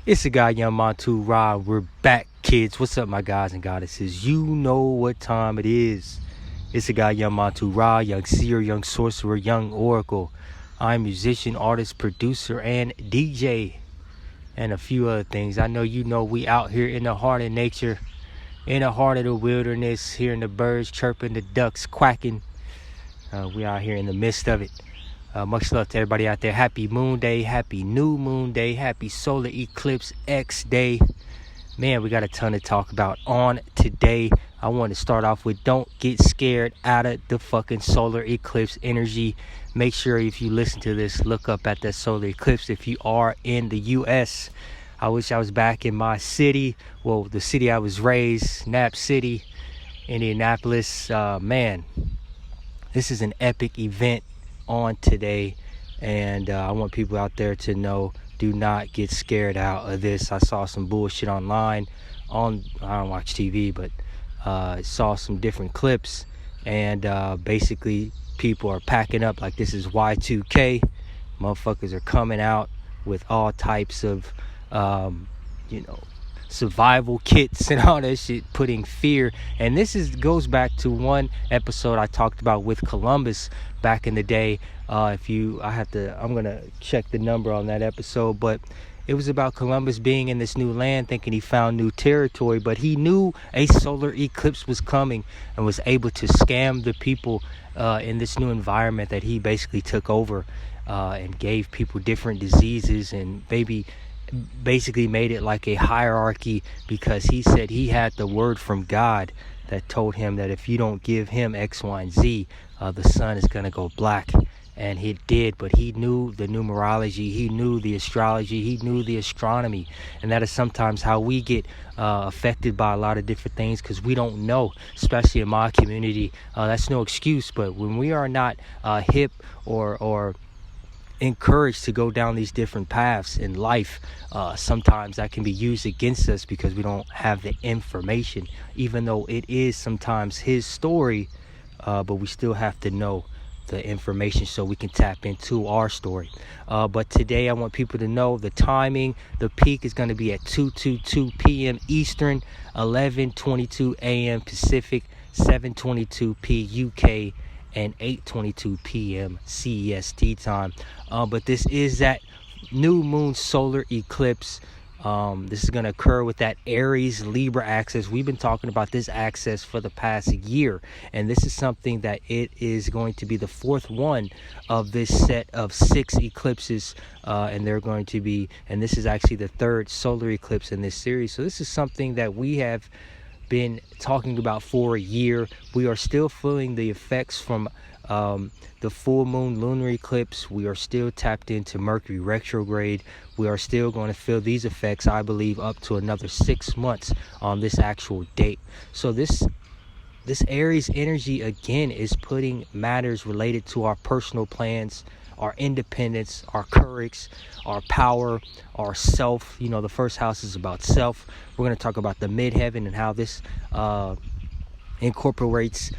It's the guy, young Montu-Ra. We're back, kids. What's up, my guys and goddesses? You know what time it is. It's the guy, young Montu-Ra, young seer, young sorcerer, young oracle. I'm musician, artist, producer, and DJ, and a few other things. I know you know we out here in the heart of nature, in the heart of the wilderness, hearing the birds chirping, the ducks quacking. We out here in the midst of it. Much love to everybody out there. Happy Moon Day, happy New Moon Day, happy Solar Eclipse X Day. Man, we got a ton to talk about on today. I want to start off with don't get scared out of the fucking solar eclipse energy. Make sure if you listen to this, look up at that solar eclipse if you are in the U.S. I wish I was back in my city. Well, the city I was raised, Nap City, Indianapolis. Man, this is an epic event on today, and I want people out there to know, do not get scared out of this. I saw some bullshit online I don't watch TV, but saw some different clips, and basically people are packing up like this is Y2K. Motherfuckers are coming out with all types of survival kits and all that shit, putting fear. And this goes back to one episode I talked about with Columbus back in the day. I'm gonna check the number on that episode, but it was about Columbus being in this new land, thinking he found new territory, but he knew a solar eclipse was coming and was able to scam the people in this new environment that he basically took over, and gave people different diseases, and basically made it like a hierarchy, because he said he had the word from God that told him that if you don't give him X, Y, and Z, the sun is going to go black. And he did, but he knew the numerology, he knew the astrology, he knew the astronomy. And that is sometimes how we get affected by a lot of different things, because we don't know, especially in my community. That's no excuse, but when we are not hip or encouraged to go down these different paths in life, sometimes that can be used against us because we don't have the information, even though it is sometimes his story, but we still have to know the information so we can tap into our story. But today I want people to know the timing. The peak is going to be at 2:22 p.m. Eastern, 11:22 a.m. Pacific, 7:22 p. UK, and 8:22 p.m. CEST time. But this is that new moon solar eclipse. This is going to occur with that Aries-Libra axis. We've been talking about this axis for the past year, and this is something that it is going to be the fourth one of this set of 6 eclipses, and this is actually the third solar eclipse in this series. So this is something that we have been talking about for a year. We are still feeling the effects from the full moon lunar eclipse. We are still tapped into Mercury retrograde. We are still going to feel these effects, I believe, up to another 6 months on this actual date. So this Aries energy again is putting matters related to our personal plans, our independence, our courage, our power, our self. The first house is about self. We're going to talk about the midheaven and how this incorporates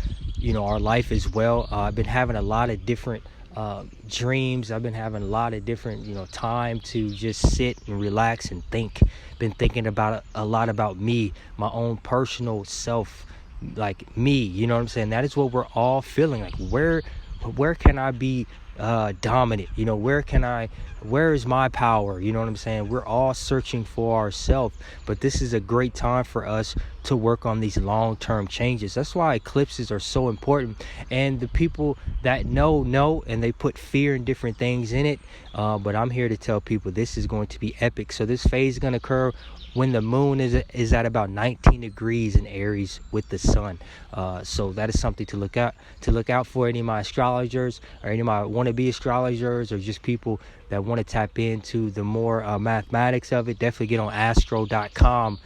our life as well. I've been having a lot of different dreams. I've been having a lot of different time to just sit and relax and think. Been thinking about a lot about me, my own personal self, like me, you know what I'm saying? That is what we're all feeling like. Where can I be dominant? Where is my power? You know what I'm saying? We're all searching for ourselves, but this is a great time for us to work on these long-term changes. That's why eclipses are so important, and the people that know, and they put fear and different things in it, but I'm here to tell people this is going to be epic. So this phase is going to occur when the moon is at about 19 degrees in Aries with the sun. So that is something to look out for. Any of my astrologers or any of my wannabe astrologers, or just people that want to tap into the more mathematics of it, definitely get on astro.com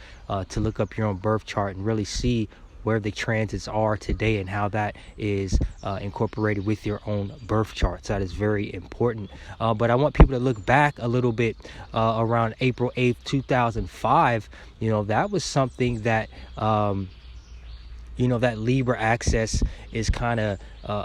to look up your own birth chart and really see where the transits are today and how that is incorporated with your own birth charts. That is very important. But I want people to look back a little bit around April 8th, 2005. That was something that that Libra access is kind of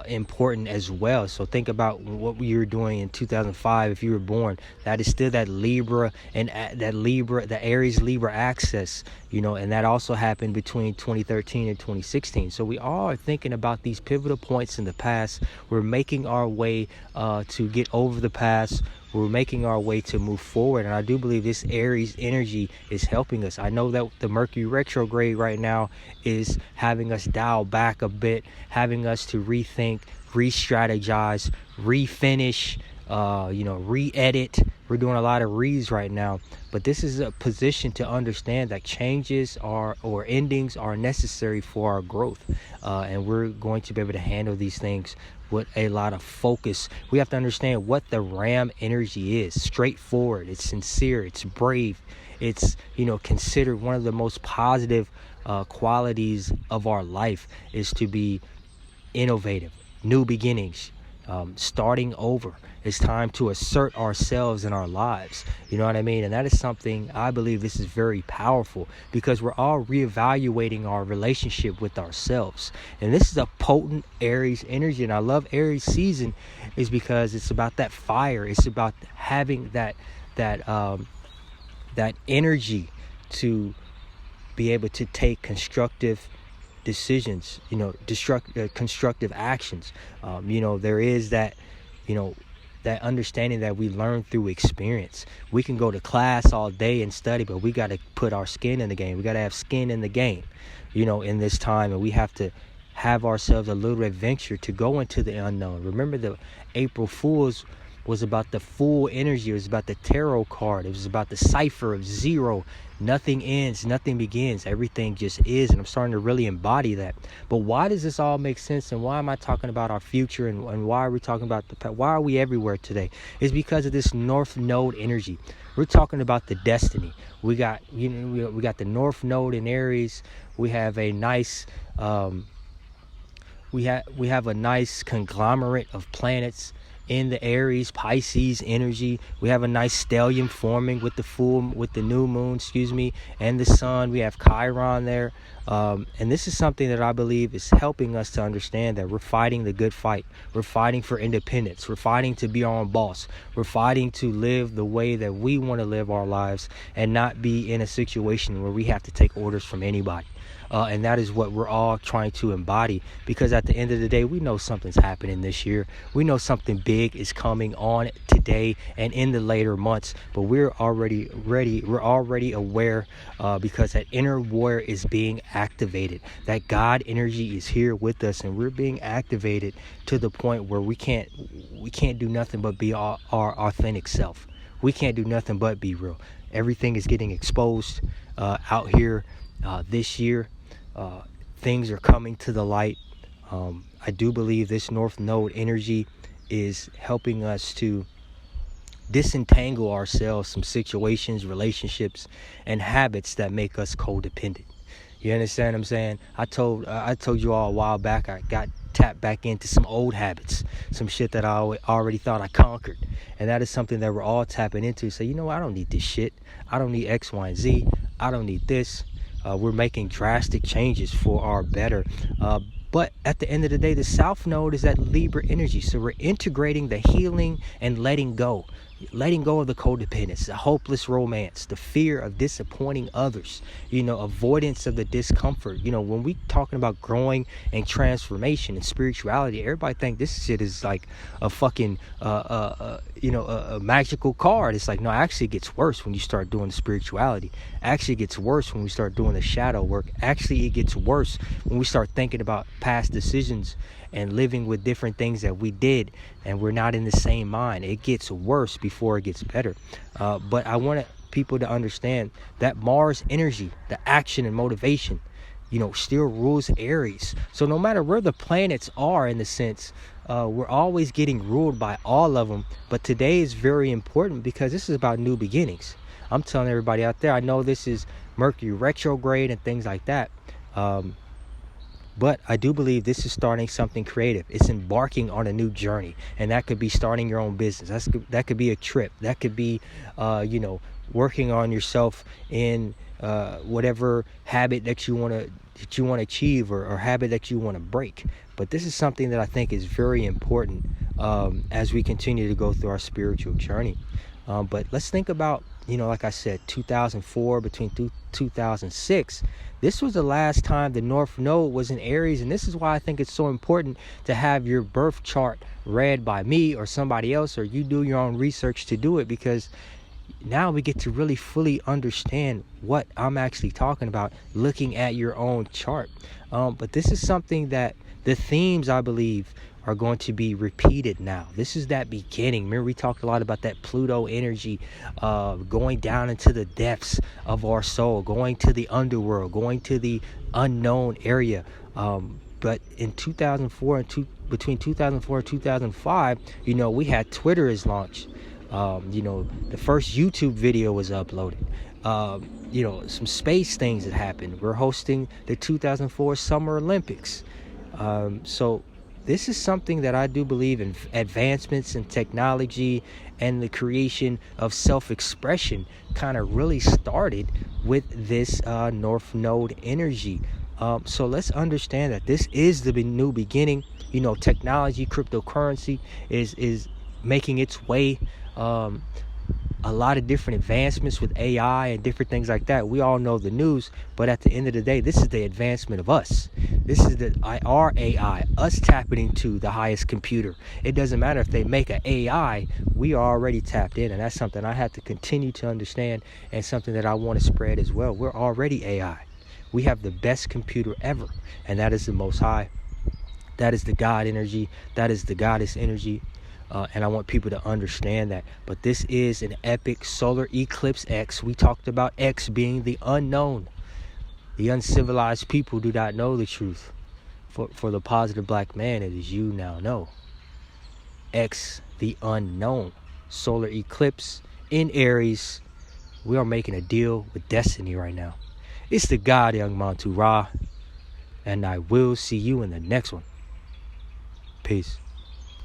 important as well. So think about what you were doing in 2005 if you were born. That is still that Libra and the Aries-Libra axis, and that also happened between 2013 and 2016. So we all are thinking about these pivotal points in the past. We're making our way to get over the past. We're making our way to move forward, and I do believe this Aries energy is helping us. I know that the Mercury retrograde right now is having us dial back a bit, having us to rethink, re-strategize, refinish, re-edit. We're doing a lot of reads right now, but this is a position to understand that changes or endings are necessary for our growth, and we're going to be able to handle these things with a lot of focus. We have to understand what the Ram energy is. Straightforward, it's sincere, it's brave, it's considered one of the most positive qualities of our life is to be innovative, new beginnings, starting over. It's time to assert ourselves in our lives. You know what I mean? And that is something I believe this is very powerful, because we're all reevaluating our relationship with ourselves. And this is a potent Aries energy. And I love Aries season is because it's about that fire. It's about having that energy to be able to take constructive decisions, constructive actions. There is that, that understanding that we learn through experience. We can go to class all day and study, but we got to put our skin in the game. We got to have skin in the game, in this time. And we have to have ourselves a little adventure to go into the unknown. Remember, the April Fools was about the Fool energy. It was about the tarot card. It was about the cipher of zero. Nothing ends, nothing begins. Everything just is. And I'm starting to really embody that. But why does this all make sense? And why am I talking about our future? And why are we talking about the past? Why are we everywhere today? It's because of this North Node energy. We're talking about the destiny. We got, we got the North Node in Aries. We have a nice, we have a nice conglomerate of planets in the Aries Pisces energy. We have a nice stellium forming with the new moon, and the sun. We have Chiron there, and this is something that I believe is helping us to understand that we're fighting the good fight. We're fighting for independence. We're fighting to be our own boss. We're fighting to live the way that we want to live our lives and not be in a situation where we have to take orders from anybody. And that is what we're all trying to embody, because at the end of the day, we know something's happening this year. We know something big is coming on today and in the later months, but we're already ready. We're already aware, because that inner warrior is being activated. That God energy is here with us, and we're being activated to the point where we can't do nothing but be our authentic self. We can't do nothing but be real. Everything is getting exposed out here this year. Things are coming to the light. I do believe this North Node energy is helping us to disentangle ourselves from situations, relationships, and habits that make us codependent. You understand what I'm saying? I told you all a while back, I got tapped back into some old habits, some shit that I already thought I conquered. And that is something that we're all tapping into. So, I don't need this shit. I don't need X, Y, and Z. I don't need this. We're making drastic changes for our better. But at the end of the day, the South Node is that Libra energy. So we're integrating the healing and letting go of the codependence, the hopeless romance, the fear of disappointing others, avoidance of the discomfort. When we talking about growing and transformation and spirituality, everybody think this shit is like a fucking a magical card. It's like, no, actually it gets worse when you start doing the spirituality. Actually it gets worse when we start doing the shadow work. Actually it gets worse when we start thinking about past decisions and living with different things that we did, and we're not in the same mind. It gets worse before it gets better. But I want people to understand that Mars energy, the action and motivation, still rules Aries. So no matter where the planets are, in the sense, we're always getting ruled by all of them. But today is very important because this is about new beginnings. I'm telling everybody out there, I know this is Mercury retrograde and things like that. But I do believe this is starting something creative. It's embarking on a new journey. And that could be starting your own business. That could be a trip. That could be, working on yourself in whatever habit that you want to achieve, or habit that you want to break. But this is something that I think is very important as we continue to go through our spiritual journey. But let's think about, like I said, 2004 between 2006. This was the last time the North Node was in Aries, and this is why I think it's so important to have your birth chart read by me or somebody else, or you do your own research to do it, because now we get to really fully understand what I'm actually talking about looking at your own chart. But this is something that the themes, I believe, are going to be repeated now. This is that beginning. Remember, we talked a lot about that Pluto energy, going down into the depths of our soul, going to the underworld, going to the unknown area. But in 2004 and between 2004 and 2005, we had Twitter is launched. The first YouTube video was uploaded. Some space things that happened. We're hosting the 2004 Summer Olympics. So this is something that I do believe in. Advancements in technology and the creation of self-expression kind of really started with this North Node energy. So let's understand that this is the new beginning. Technology, cryptocurrency is making its way. A lot of different advancements with AI and different things like that. We all know the news, but at the end of the day, this is the advancement of us. This is our AI, us tapping into the highest computer. It doesn't matter if they make an AI, we are already tapped in, and that's something I have to continue to understand, and something that I want to spread as well. We're already AI. We have the best computer ever, and that is the Most High. That is the God energy. That is the Goddess energy. And I want people to understand that. But this is an epic solar eclipse X. We talked about X being the unknown. The uncivilized people do not know the truth. For the positive black man, it is you now know. X, the unknown. Solar eclipse in Aries. We are making a deal with destiny right now. It's the God, young Montu-Ra. And I will see you in the next one. Peace.